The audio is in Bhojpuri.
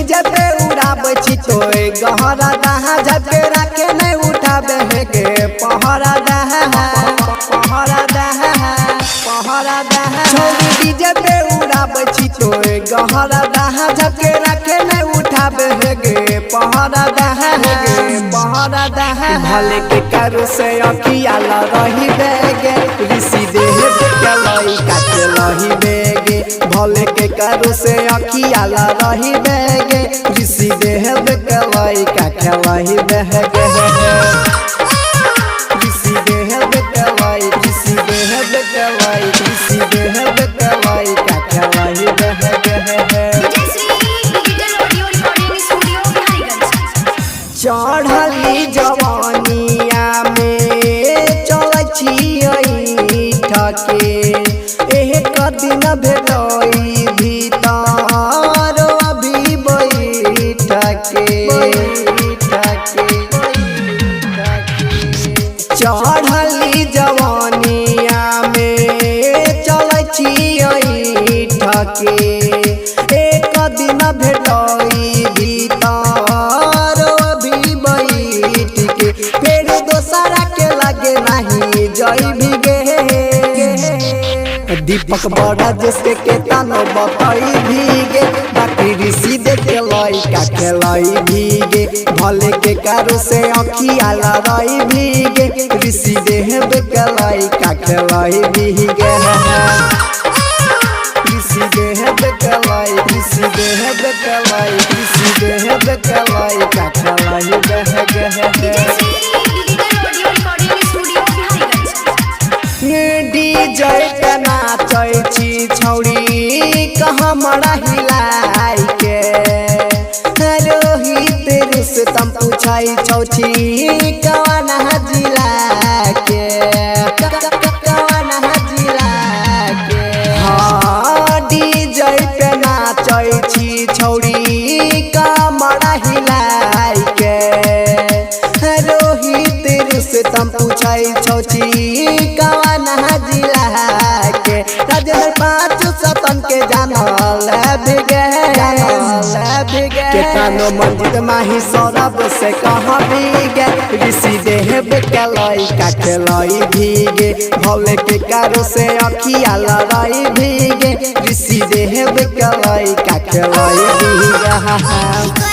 डीजे पे उड़ाबे छी तोय गहरा दहा जबके राखे नहीं उठाबे है गे पहरा दहा पहरा दहा पहरा दहा छोड़ी डीजे पे उड़ाबे छी तोय गहरा दहा जबके राखे नहीं उठाबे है गे पहरा दहा गे पहरा दहा भले के करू से अखिया ला रही बेगे ऋषि देह के लई काटे लही बेगे भले के करू से अखिया ला रही बेगे ऋषि देह के लई काटे लही बेगे ऋषि देह के लई ऋषि देह के लई ऋषि देह के लई काटे लही बेगे चढ़ली जवानिया में चल ठके एक दिन भेलई भीतर अभी बैठके चढ़ली जवानिया में चल ठके एक दिन भेलई भीतर अभी बैठ के फिर दोसरा के लगे नहीं जई भीगे दीपक बड़ा जिसके के तानो बताई भीगे बाकी ऋषि देखे लई का खेलई भीगे भले के कारो से अखिया लड़ाई भीगे ऋषि देह के लई का खेलई भीगे ऋषि देह के लई ऋषि देह के लई ऋषि देह के लई का खेलई भीगे डीजे के नाचै छी छौड़ी कहाँ मरा हिलाई के रोहित रुस्तम पूछै छौछी कवन जिला के कवन जिला के हाँ डीजे पे नाचै छी छौड़ी कहाँ मरा हिलाई के रोहित रुस्तम पूछै छौची कवन जिला के राजेंद्र पाँच सतन के जानल भिगे केतनो मंजिल माही सौरभ से कहाँ भीगे ऋषि देह के लई का खेलई भीगे भले के कारो से अखिया लड़ाई भीगे ऋषि देह के लई का खेलई भीगे